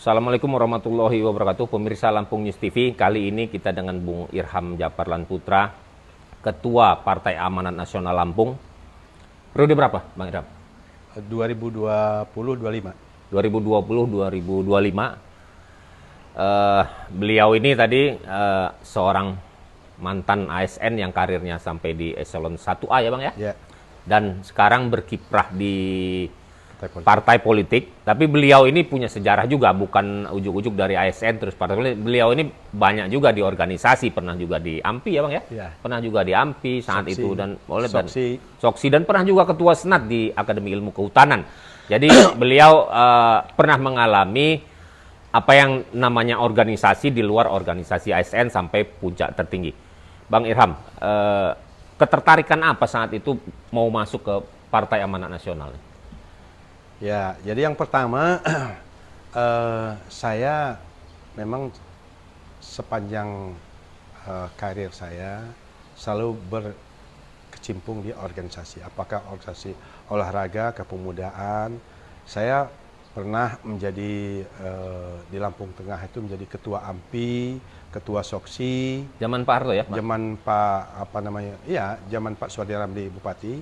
Assalamualaikum warahmatullahi wabarakatuh. Pemirsa Lampung News TV, kali ini kita dengan Bung Irham Japarlan Putra, Ketua Partai Amanat Nasional Lampung. Periode berapa, Bang Irham? 2020-25. 2020-2025. Beliau ini tadi seorang mantan ASN yang karirnya sampai di eselon 1A ya Bang ya? Ya. Dan sekarang berkiprah di partai politik, tapi beliau ini punya sejarah juga, bukan ujuk-ujuk dari ASN terus partai politik. Beliau ini banyak juga di organisasi, pernah juga di AMPI ya Bang ya? Ya. Pernah juga di AMPI saat Soksi. itu dan oleh Soksi. dan pernah juga ketua senat di Akademi Ilmu Kehutanan. Jadi beliau pernah mengalami apa yang namanya organisasi di luar organisasi ASN sampai puncak tertinggi. Bang Irham, ketertarikan apa saat itu mau masuk ke Partai Amanat Nasional? Ya, jadi yang pertama saya memang sepanjang karir saya selalu berkecimpung di organisasi. Apakah organisasi olahraga, kepemudaan. Saya pernah menjadi di Lampung Tengah itu menjadi ketua AMPI, ketua Soksi. Zaman Pak Harto ya, Pak? Zaman Pak apa namanya? Iya, zaman Pak Suadi Ramli Bupati.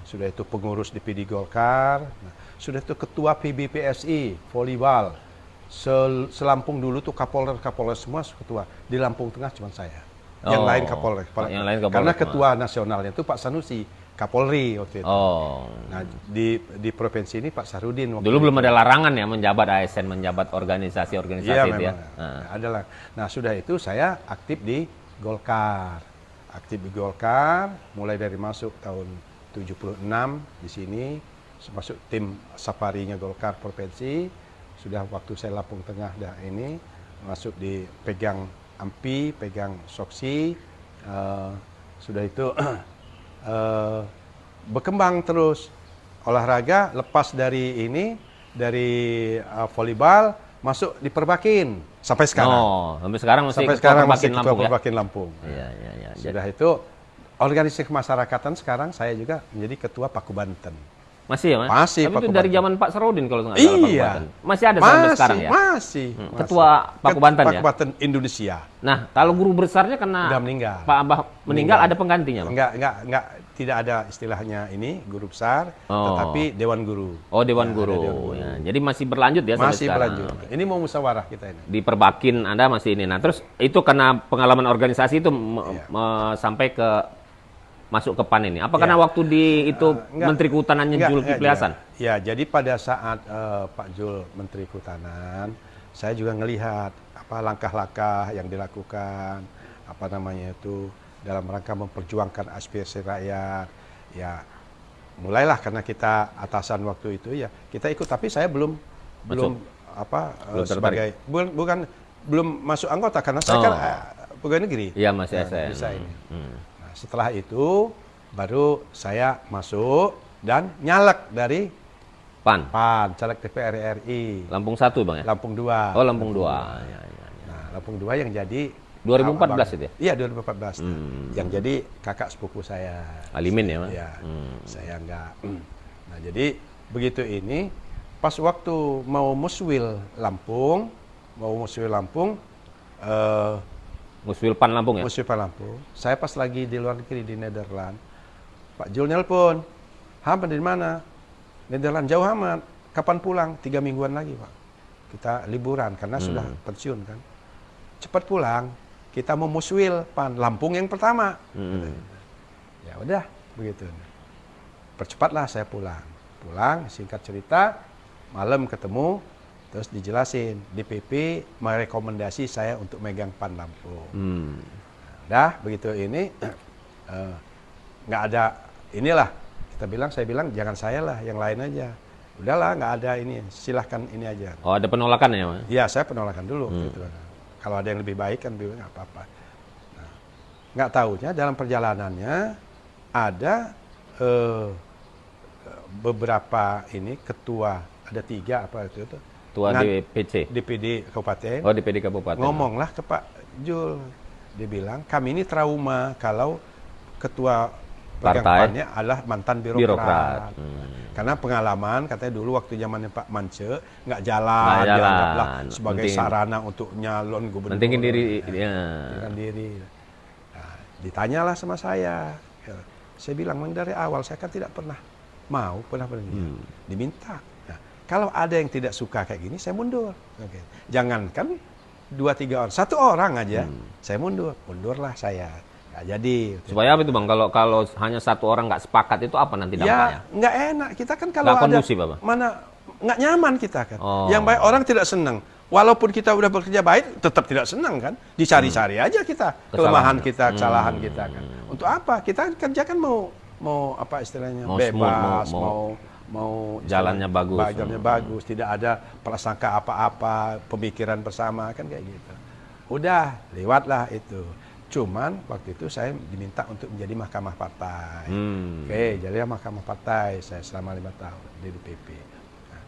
Sudah itu pengurus DPD Golkar. Nah, sudah itu ketua PBPSI volleyball. Selampung dulu tuh Kapolres semua ketua. Di Lampung Tengah cuma saya. Yang lain Kapolres. Yang lain Kapolres. Karena ketua nasionalnya itu Pak Sanusi, Kapolri waktu itu. Nah, di provinsi ini Pak Sarudin. Dulu belum ada larangan ya menjabat ASN, menjabat organisasi-organisasi iya, itu ya. Adalah. Nah, sudah itu saya aktif di Golkar. Aktif di Golkar mulai dari masuk tahun 76 di sini, masuk tim safarinya Golkar provinsi. Sudah waktu saya Lampung Tengah dah ini masuk di pegang AMPI, pegang Soksi. Sudah itu berkembang terus olahraga, lepas dari ini dari volleyball masuk di Perbakin sampai sekarang. Sampai sekarang masih sampai ketua sekarang Perbakin masih ketua Lampung ya? Perbakin Lampung. Iya. Sudah itu organisasi kemasyarakatan sekarang saya juga menjadi ketua Paku Banten. Masih ya Mas? Masih, Tapi Paku itu dari Banten. zaman Pak Sarudin kalau nggak salah Paku Iya. Banten. Masih ada sampai sekarang ya? Masih. Ketua Paku Banten ya? Paku Banten Indonesia. Nah, kalau guru besarnya kena Udah meninggal. Pak Abah meninggal, ada penggantinya Bang? Enggak, tidak ada istilahnya ini guru besar, tetapi dewan guru. Oh, Dewan Ya, Guru. ada Dewan Guru. Ya, jadi masih berlanjut ya sampai Masih sekarang. berlanjut. Ini mau musyawarah kita ini. Di Perbakin Anda masih ini. Nah, terus itu karena pengalaman organisasi itu sampai ke masuk ke PAN ini. Apa karena waktu di itu Menteri Kehutanannya Zulkifli Hasan? Ya, jadi pada saat Pak Jul Menteri Kehutanan, saya juga ngelihat apa langkah-langkah yang dilakukan, apa namanya itu dalam rangka memperjuangkan aspirasi rakyat. Ya, mulailah karena kita atasan waktu itu ya kita ikut, tapi saya belum sebagai belum masuk anggota karena saya kan pegawai negeri. Iya, masih ASN. Bisa ini. Nah, setelah itu baru saya masuk dan nyalek dari PAN. caleg DPR RI. Lampung 1 Bang ya? Lampung 2. Oh, Lampung 2. Ya. Nah, Lampung 2 yang jadi 2014 itu ya? Iya, 2014. Yang jadi kakak sepupu saya. Alimin ya, Mas? Iya. Saya enggak. Nah, jadi begitu ini pas waktu mau muswil Lampung, Muswil PAN Lampung ya? muswil Lampung. Saya pas lagi di luar negeri di Nederland. Pak Jul nelpon. Hamad di mana? Nederland jauh amat. Kapan pulang? 3 mingguan lagi, Pak. Kita liburan karena sudah pensiun kan. Cepat pulang. Kita mau muswil PAN Lampung yang pertama. Ya udah begitu. Percepatlah saya pulang. Singkat cerita, malam ketemu, terus dijelasin DPP merekomendasi saya untuk megang PAN Lampung. Dah begitu ini nggak ada inilah saya bilang jangan saya lah, yang lain aja. Udahlah nggak ada ini, silahkan ini aja. Oh, ada penolakan ya Mas? Ya saya penolakan dulu. Gitu. Kalau ada yang lebih baik kan nggak apa-apa. Nah, nggak tahunya dalam perjalanannya ada beberapa ini ketua, ada 3 apa itu Ketua DPC? DPD Kabupaten. Oh, DPD Kabupaten. Ngomonglah ke Pak Jul. Dia bilang, kami ini trauma kalau ketua pegang Partai. PAN-nya adalah mantan birokrat. Karena pengalaman katanya dulu waktu zamannya Pak Mance nggak jalan, Nggak jalan. dianggaplah sebagai Penting. sarana untuk nyalon gubernur. Mentingin diri. Ya. Mentingkan diri. Nah, ditanyalah sama saya. Ya, saya bilang memang dari awal saya kan tidak pernah pernah diminta. Nah, kalau ada yang tidak suka kayak gini, saya mundur. Oke. Jangankan 2-3 orang, 1 orang aja, saya mundurlah saya. Nggak jadi. Supaya apa itu Bang? Kalau hanya 1 orang nggak sepakat itu apa nanti dampaknya? Ya, nggak enak. Kita kan kalau Nggak ada kondusif apa? mana nggak nyaman kita kan. Oh. Yang baik orang tidak senang. Walaupun kita udah bekerja baik, tetap tidak senang kan. Dicari-cari aja kita kelemahan kita, kesalahan kita kan. Untuk apa? Kita kerja kan mau apa istilahnya Mau smooth, bebas, mau istilahnya jalannya bagus. jalannya bagus, tidak ada prasangka apa-apa, pemikiran bersama kan kayak gitu. Udah lewatlah itu. Cuman waktu itu saya diminta untuk menjadi mahkamah partai. Oke, jadi mahkamah partai saya selama 5 tahun di DPP. Nah,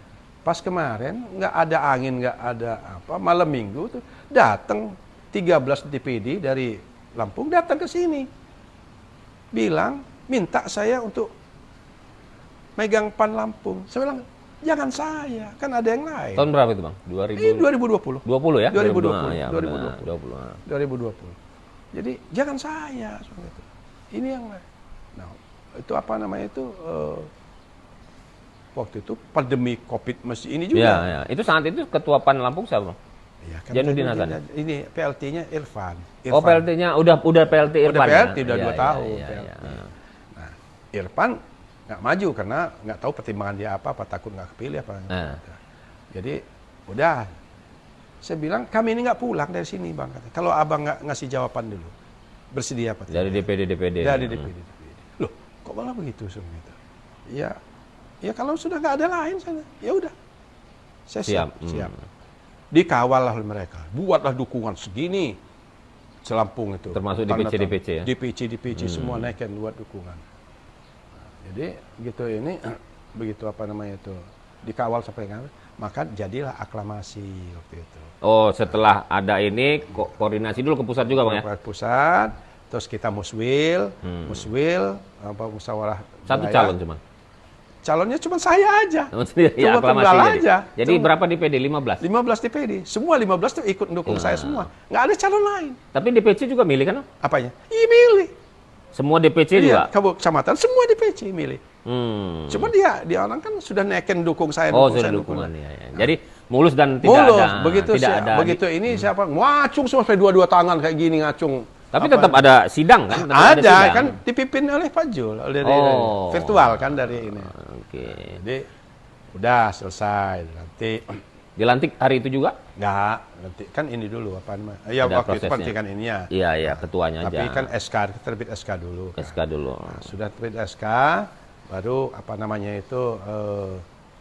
pas kemarin nggak ada angin, nggak ada apa, malam minggu tuh datang 13 DPD dari Lampung datang ke sini. Bilang minta saya untuk megang PAN Lampung. Saya bilang jangan saya, kan ada yang lain. Tahun berapa itu Bang? 2020. 20 ya? 2020. Ya, 2020. 20. 2020. Jadi jangan saya seperti itu. Ini yang lain. Nah, itu apa namanya itu waktu itu pandemi Covid masih ini juga. Ya. Itu saat itu ketua PAN Lampung siapa Bang? Ya, kan Jainuddin Hasan. Ini PLT-nya Irfan. Oh, PLT-nya udah PLT Irfan. Udah PLT ya? udah 2 tahun. Iya. PLT. Nah, Irfan nggak maju karena nggak tahu pertimbangan dia apa takut nggak kepilih apa. Jadi udah saya bilang kami ini nggak pulang dari sini Bang. Kalau abang nggak ngasih jawaban dulu, bersedia apa? Dari DPD. Dari DPD. Loh, kok malah begitu semua itu? Ya kalau sudah nggak ada lain sana, ya udah. Saya siap. Dikawal oleh mereka, buatlah dukungan segini selampung itu. Termasuk DPC ya? DPC semua naikkan buat dukungan. Nah, jadi gitu ini begitu apa namanya itu dikawal sampai kan, maka jadilah aklamasi waktu itu. Oh, setelah ada ini koordinasi dulu ke pusat juga Bang ya? Ke pusat, terus kita muswil, apa musyawarah. Satu wilayah. calon cuma? Calonnya cuma saya aja. Ya, Cuma tunggal aja. Jadi berapa DPD? 15? 15 DPD. Semua 15 tuh ikut mendukung saya semua. Nggak ada calon lain. Tapi DPC juga milih kan? Apanya? Iya milih. Semua DPC juga? Iya, kecamatan semua DPC milih. Cuma dia orang kan sudah naikin dukung saya. Oh, sudah dukungan ya. Jadi mulus dan tidak mulus. ada. Begitu ini siapa ngacung semua sampai 2 tangan kayak gini ngacung. Tapi tetap ada sidang kan? Ada sidang. kan dipimpin oleh Pak Jul dari virtual kan dari ini. Oke. Jadi udah selesai nanti. Dilantik hari itu juga? Enggak, nanti kan ini dulu apa namanya? Ya Ada waktu itu prosesnya. pelantikan ininya. Iya, ketuanya aja. Tapi kan SK, terbit SK dulu. Kan. SK dulu. Nah, sudah terbit SK, baru apa namanya itu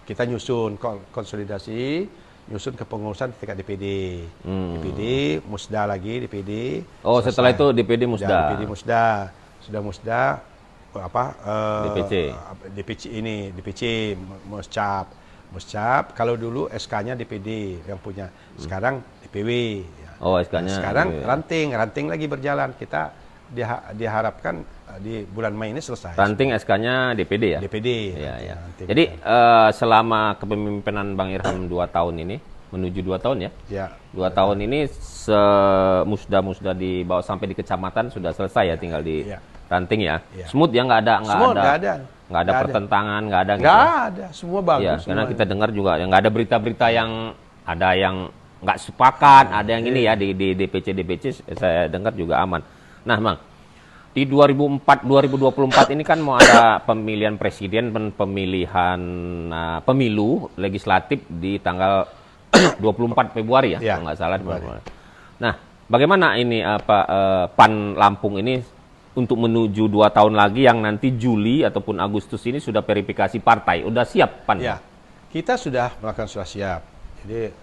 kita nyusun konsolidasi, nyusun kepengurusan di tingkat DPD. DPD, Musda lagi DPD. Oh, selesai. setelah itu DPD Musda. DPD Musda. Sudah Musda DPC ini, DPC Muscap. Kalau dulu SK-nya DPD yang punya. Sekarang DPW. Ya. Oh, SK-nya. Nah, sekarang ranting lagi berjalan. Kita diharapkan di bulan Mei ini selesai. Ranting SK-nya DPD ya? DPD. Ya. Jadi selama kepemimpinan Bang Irham 2 tahun ini, menuju 2 tahun ya? Ya. 2 tahun ini musda-musda di bawah sampai di kecamatan sudah selesai ya, tinggal di ranting ya? Smooth ya, nggak ada pertentangan, nggak ada gitu. Nggak ada, semua bagus. Ya, karena kita dengar juga ya nggak ada berita-berita yang ada yang nggak sepakat, ada yang ini ya di DPC saya dengar juga aman. Nah, Bang, di 2024 ini kan mau ada pemilihan presiden dan pemilihan pemilu legislatif di tanggal 24 Februari ya, kalau nggak salah. Nah, bagaimana ini PAN Lampung ini untuk menuju 2 tahun lagi yang nanti Juli ataupun Agustus ini sudah verifikasi partai, udah siap PAN? Ya, kita sudah siap. Jadi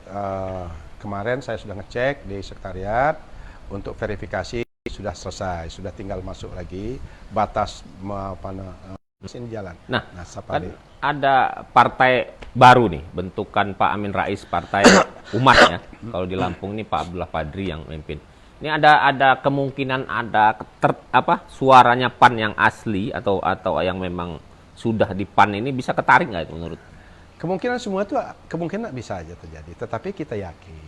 kemarin saya sudah ngecek di sekretariat untuk verifikasi sudah selesai, sudah tinggal masuk lagi batas mesin jalan. Nah kan ada partai baru nih, bentukan Pak Amin Rais, Partai Umat ya. Kalau di Lampung ini Pak Abdullah Padri yang memimpin. Ini ada kemungkinan ada suaranya PAN yang asli atau yang memang sudah di PAN ini bisa ketarik nggak itu menurut? Kemungkinan semua itu kemungkinan bisa aja terjadi, tetapi kita yakin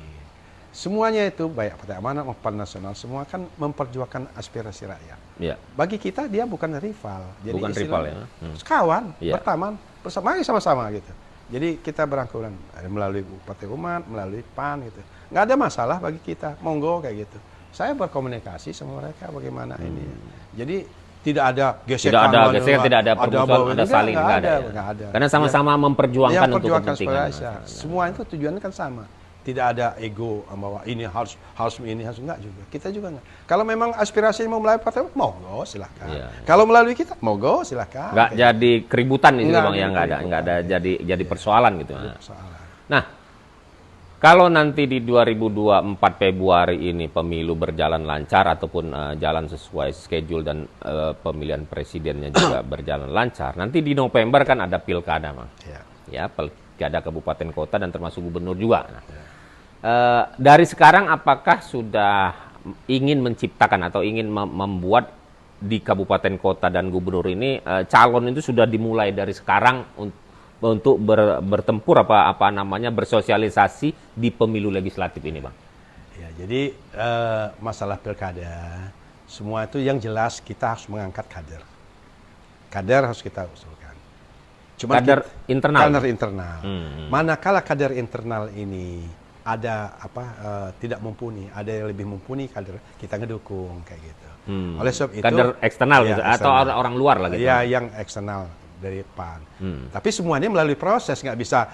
semuanya itu baik Partai Amanat maupun PAN Nasional semua kan memperjuangkan aspirasi rakyat. Ya. Bagi kita dia bukan rival, jadi Bukan rival ya. kawan, Ya. berteman, bersama sama-sama gitu. Jadi kita berangkulan melalui Partai Umat, melalui PAN gitu. Nggak ada masalah bagi kita, monggo kayak gitu. Saya berkomunikasi sama mereka bagaimana ini. Jadi tidak ada gesekan. Tidak ada gesekan, tidak ada permusuhan, ada saling, nggak ada. Nggak ada. Karena sama-sama memperjuangkan untuk perjuangkan kepentingan. semua itu tujuannya kan sama. Tidak ada ego bahwa ini harus ini harus enggak juga. Kita juga enggak. Kalau memang aspirasi mau melalui partai, monggo silahkan. Iya. Kalau melalui kita, monggo silahkan. Nggak jadi keributan di situ Nggak Bang, ya jadi nggak ada jadi persoalan gitu. Soalan. Nah, kalau nanti di 2024 Februari ini pemilu berjalan lancar ataupun jalan sesuai schedule dan pemilihan presidennya juga berjalan lancar, nanti di November kan ada pilkada, Bang. Ya. Ya, pilkada kabupaten kota dan termasuk gubernur juga. Nah, dari sekarang apakah sudah ingin menciptakan atau ingin membuat di kabupaten kota dan gubernur ini calon itu sudah dimulai dari sekarang untuk bertempur bersosialisasi di pemilu legislatif ini, Bang? Ya, jadi masalah pilkada semua itu yang jelas kita harus mengangkat kader. Kader harus kita usulkan. Cuma Kader internal. Kader internal. Manakala kader internal ini ada tidak mumpuni, ada yang lebih mumpuni kader, kita ngedukung kayak gitu. Oleh sebab itu kader eksternal ya, gitu, atau orang luar lah gitu. Ya, yang eksternal dari PAN. Tapi semuanya melalui proses, nggak bisa.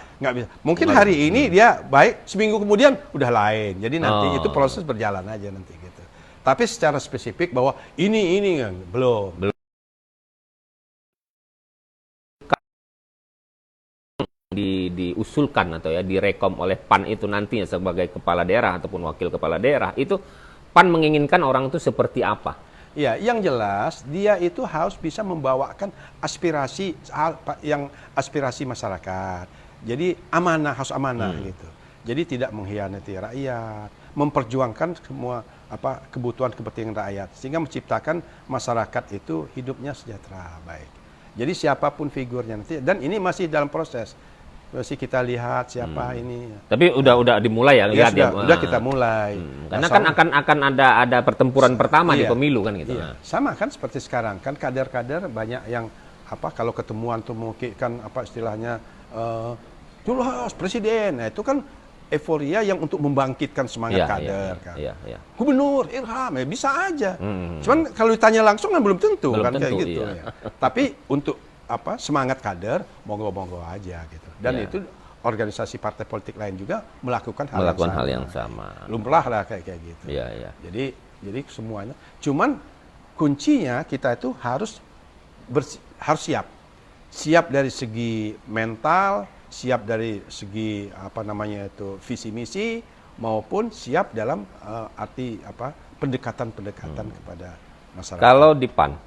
Mungkin hari ini dia baik, seminggu kemudian udah lain. Jadi nanti itu proses berjalan aja nanti gitu. Tapi secara spesifik bahwa ini belum. Diusulkan atau ya direkom oleh PAN itu nantinya sebagai kepala daerah ataupun wakil kepala daerah, itu PAN menginginkan orang itu seperti apa? Ya, yang jelas dia itu harus bisa membawakan aspirasi masyarakat. Jadi harus amanah gitu. Jadi tidak mengkhianati rakyat, memperjuangkan semua kebutuhan kepentingan rakyat sehingga menciptakan masyarakat itu hidupnya sejahtera, baik. Jadi siapapun figurnya nanti, dan ini masih dalam proses. Masih kita lihat siapa ini. Tapi udah dimulai ya, lihat sudah kita mulai. Karena kan akan ada pertempuran pertama di pemilu kan gitu. Iya. Sama kan seperti sekarang kan kader-kader banyak yang kalau ketemuan tuh mungkin istilahnya jelas presiden. Nah, itu kan euforia yang untuk membangkitkan semangat kader kan. Iya. Gubernur Ilham bisa aja. Cuman kalau ditanya langsung kan belum tentu kan kayak gitu ya. Tapi untuk semangat kader monggo-monggo aja gitu. Dan itu organisasi partai politik lain juga melakukan hal yang sama. Lumrah lah kayak gitu. Iya. Jadi semuanya. Cuman kuncinya kita itu harus siap. Siap dari segi mental, siap dari segi visi misi, maupun siap dalam arti pendekatan kepada masyarakat. Kalau di PAN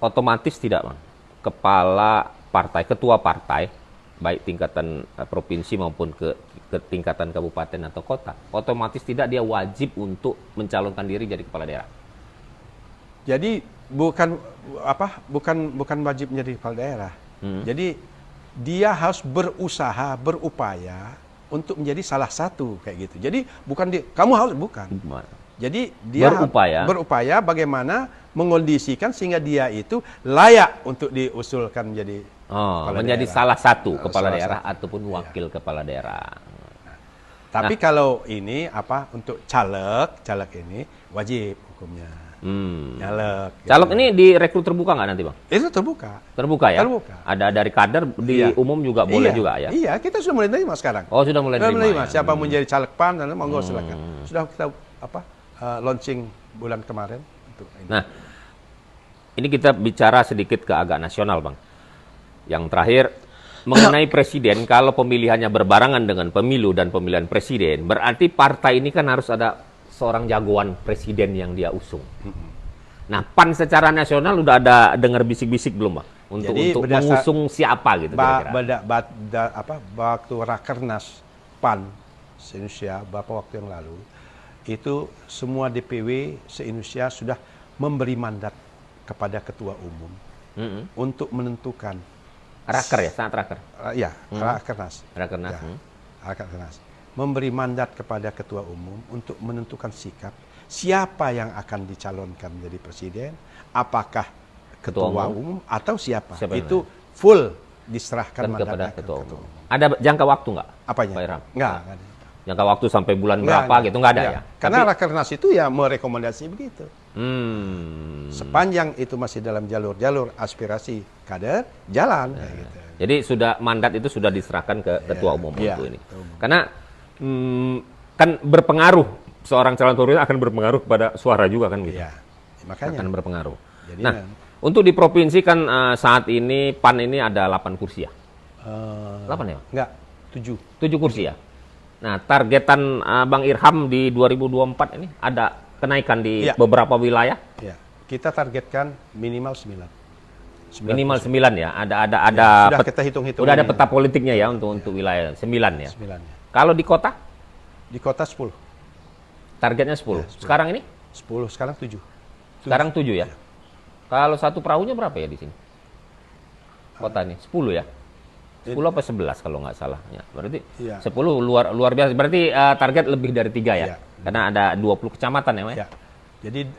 otomatis tidak, Bang, kepala partai, ketua partai baik tingkatan provinsi maupun ke tingkatan kabupaten atau kota, otomatis tidak dia wajib untuk mencalonkan diri jadi kepala daerah. Jadi bukan wajib menjadi kepala daerah. Jadi dia harus berupaya untuk menjadi salah satu kayak gitu. Jadi bukan kamu harus bukan. Jadi dia berupaya bagaimana mengondisikan sehingga dia itu layak untuk diusulkan menjadi menjadi daerah. salah satu kepala daerah ataupun wakil kepala daerah. Tapi kalau ini untuk caleg ini wajib hukumnya. Caleg ini direkrut terbuka nggak nanti, Bang? Itu terbuka. Terbuka ya? Terbuka. Ada dari kader di umum juga boleh juga ya? Iya, kita sudah mulai terima sekarang. Oh, sudah mulai terima. Ya? Siapa menjadi caleg PAN, monggo silakan. Sudah kita launching bulan kemarin. Nah, ini kita bicara sedikit ke agak nasional, Bang. Yang terakhir, mengenai presiden, kalau pemilihannya berbarengan dengan pemilu dan pemilihan presiden, berarti partai ini kan harus ada seorang jagoan presiden yang dia usung. Nah, PAN secara nasional udah ada dengar bisik-bisik belum, Bang? Untuk mengusung siapa gitu kira-kira? Waktu Rakernas PAN Indonesia beberapa waktu yang lalu, itu semua DPW se-Indonesia sudah memberi mandat kepada ketua umum untuk menentukan Raker ya, saat raker. ya, Rakernas. Rakernas. Ya, Rakernas. Memberi mandat kepada ketua umum untuk menentukan sikap siapa yang akan dicalonkan menjadi presiden, apakah ketua umum atau siapa. Itu full diserahkan kan mandatnya kepada ke ketua umum. Ada jangka waktu nggak? Apanya? Pak Irham? Nggak ada. Jangka waktu sampai bulan berapa gitu nggak ada ya? Karena Rakernas itu ya merekomendasi begitu. Sepanjang itu masih dalam jalur aspirasi kader, jalan. Kayak gitu. Jadi mandat itu sudah diserahkan ke ketua umum untuk ini. Karena kan berpengaruh, seorang calon perwira akan berpengaruh kepada suara juga kan gitu. Iya, makanya. Akan berpengaruh. Jadi, nah, untuk di provinsi kan saat ini PAN ini ada 8 kursi ya? 8 ya? Enggak, 7. 7 kursi ya? Nah, targetan Bang Irham di 2024 ini ada kenaikan di beberapa wilayah? Iya. Kita targetkan minimal 9. Minimal 9 ya. Ada sudah kita hitung-hitung. Udah ada peta politiknya ya untuk wilayah 9 ya. 9 ya. Kalau di kota? Di kota 10. Targetnya 10. Sekarang ini? 10, sekarang 7. Sekarang 7 ya. Kalau satu perahunya berapa ya di sini? Kota ini 10 ya. 10 apa 11 kalau nggak salah ya. Berarti 10 luar biasa. Berarti target lebih dari 3 ya. Karena ada 20 kecamatan ya, Mas. Ya. Jadi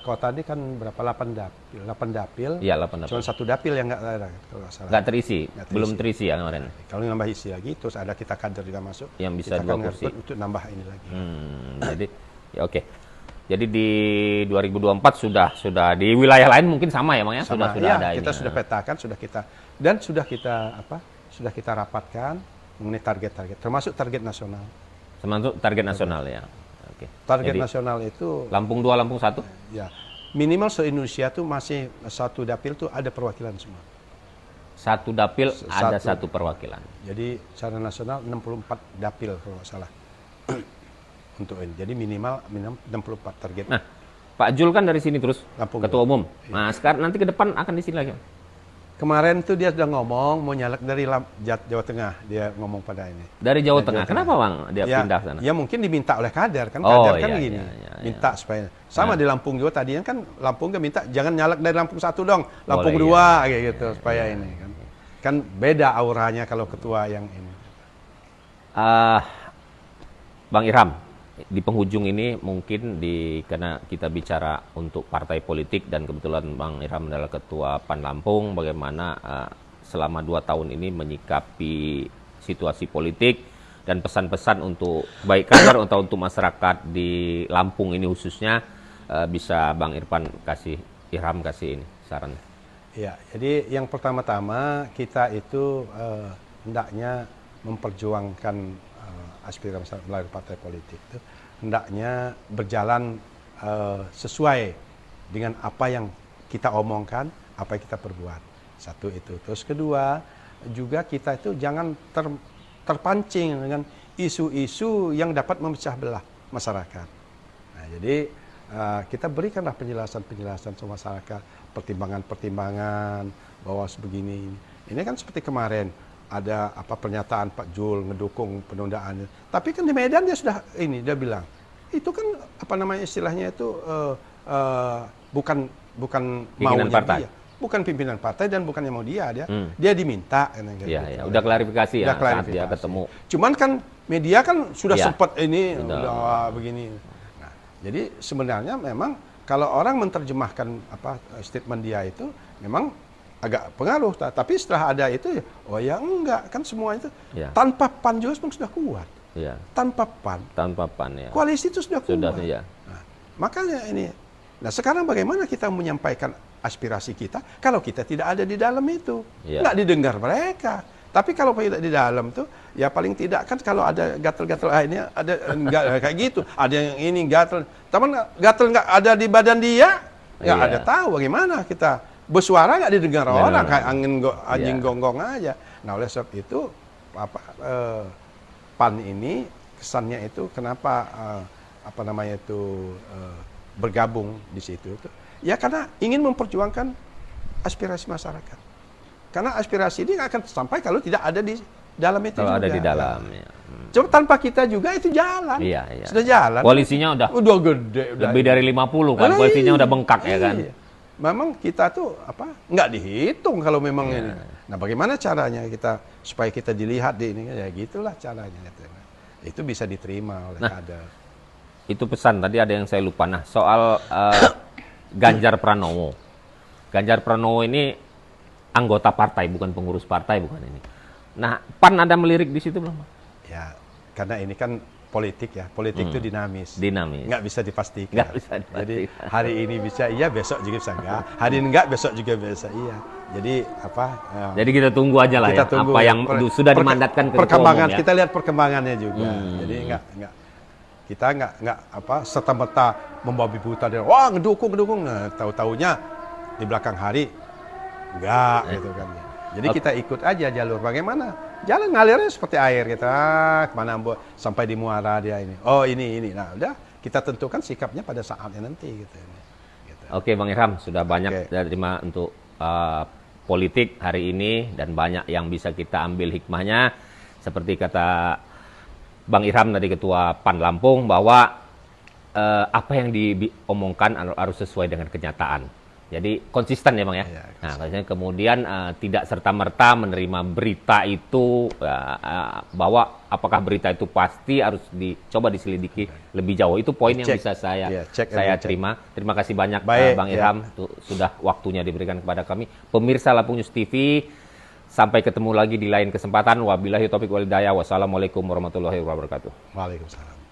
kota ini kan berapa 8 dapil. Iya, 8 dapil. Cuma 1 dapil yang nggak ada kalau nggak salah. Nggak terisi. Belum terisi ya kemarin. Kalau nambah isi lagi terus ada kita kader juga masuk yang bisa kita 2 kursi untuk nambah ini lagi. Jadi ya oke. Jadi di 2024 sudah di wilayah lain mungkin sama ya, Bang ya? Sudah ada kita ini. sudah petakan, sudah kita rapatkan mengenai target-target, termasuk target nasional. Termasuk target nasional ya. Oke. Target Jadi, nasional itu Lampung 2, Lampung 1? ya. Minimal se-Indonesia tuh masih 1 dapil tuh ada perwakilan semua. 1 dapil ada 1 perwakilan. Jadi secara nasional 64 dapil kalau nggak salah. Untuk ini. Jadi minimal 64 target. Nah, Pak Jul kan dari sini terus Lampung ketua umum. Iya. Nah, sekarang nanti ke depan akan di sini lagi. Kemarin tuh dia sudah ngomong mau nyalek dari Jawa Tengah, dia ngomong pada ini. Dari Jawa Tengah. Kenapa Bang dia Ya, pindah sana? ya mungkin diminta oleh kader kan, Oh, kader kan iya, gini, iya. minta supaya sama di Lampung juga tadinya kan Lampung dia minta jangan nyalek dari Lampung 1 dong, Lampung Boleh, 2 kayak gitu supaya ini kan. Kan beda auranya kalau ketua yang ini. Bang Irham, di penghujung ini mungkin karena kita bicara untuk partai politik dan kebetulan Bang Irham adalah ketua PAN Lampung, bagaimana selama 2 tahun ini menyikapi situasi politik dan pesan-pesan untuk baik kader atau untuk masyarakat di Lampung ini khususnya, bisa Bang Irham kasih ini saran. Ya, jadi yang pertama-tama kita itu hendaknya memperjuangkan aspirasi melalui partai politik itu hendaknya berjalan sesuai dengan apa yang kita omongkan, apa yang kita perbuat. Satu itu. Terus kedua, juga kita itu jangan terpancing dengan isu-isu yang dapat memecah belah masyarakat. Nah, jadi kita berikanlah penjelasan-penjelasan ke masyarakat, pertimbangan-pertimbangan bahwa sebegini. Ini kan seperti kemarin ada pernyataan Pak Jul ngedukung penundaan. Tapi kan di Medan dia sudah dia bilang itu kan istilahnya itu bukan pimpinan maunya partai. dia, bukan pimpinan partai dan bukannya mau dia dia diminta. Iya, udah klarifikasi ya saat dia ketemu. Cuman kan media kan sudah sempat udah begini. Nah, jadi sebenarnya memang kalau orang menerjemahkan statement dia itu memang agak pengaruh, tapi setelah ada itu ya enggak kan semua itu tanpa PAN juga sudah kuat. Ya. Tanpa PAN ya. Koalisi itu sudah kuat. Ya. Nah, makanya ini. Nah, sekarang bagaimana kita menyampaikan aspirasi kita kalau kita tidak ada di dalam itu? Enggak didengar mereka. Tapi kalau tidak di dalam tuh ya paling tidak kan kalau ada gatel-gatel ini ada enggak kayak gitu. Ada yang ini gatel. Teman gatel enggak ada di badan dia, ya ada tahu bagaimana kita bersuara nggak didengar orang kayak anjing gonggong aja. Nah, oleh sebab itu PAN ini kesannya itu kenapa bergabung di situ itu ya karena ingin memperjuangkan aspirasi masyarakat. Karena aspirasi ini akan sampai kalau tidak ada di dalam itu kalau juga. ada di dalam ya. Coba tanpa kita juga itu jalan. Iya, iya. Sudah jalan. Koalisinya udah Gede. lebih dari 50 kan, koalisinya udah bengkak ya kan. Iya. Memang kita tuh nggak dihitung kalau memang ini. Nah, bagaimana caranya kita supaya kita dilihat di ini? Ya gitulah caranya. Itu bisa diterima oleh kader. Itu pesan tadi ada yang saya lupa. Nah, soal Ganjar Pranowo. Ganjar Pranowo ini anggota partai, bukan pengurus partai, bukan ini. Nah, PAN ada melirik di situ belum? Ya, karena ini kan politik ya. Politik itu dinamis. Dinamis. Nggak bisa dipastikan. Nggak bisa dipastikan. Jadi hari ini bisa iya, besok juga bisa enggak. Hari ini enggak, besok juga bisa iya. Jadi Jadi kita tunggu aja lah kita ya, tunggu apa yang sudah dimandatkan ke perkembangan. Ketua Umum, ya. Kita lihat perkembangannya juga. Jadi kita nggak serta-merta membabi buta dan wah ngedukung. Nah, tahu-taunya di belakang hari enggak gitu kan. Jadi kita ikut aja jalur bagaimana. Jalan ngalirnya seperti air kita kemana sampai di muara dia ini. Oh ini. Nah udah kita tentukan sikapnya pada saatnya nanti gitu. Oke Bang Irham, sudah banyak terima untuk politik hari ini dan banyak yang bisa kita ambil hikmahnya. Seperti kata Bang Irham tadi Ketua PAN Lampung bahwa apa yang diomongkan harus sesuai dengan kenyataan. Jadi konsisten ya Bang ya. Nah, kemudian tidak serta-merta menerima berita itu bahwa apakah berita itu pasti harus dicoba diselidiki lebih jauh. Itu poin yang bisa saya terima. Terima kasih banyak Bang Irham sudah waktunya diberikan kepada kami. Pemirsa Lampung News TV, sampai ketemu lagi di lain kesempatan. Wabillahi taufiq wal hidayah. Wassalamualaikum warahmatullahi wabarakatuh. Waalaikumsalam.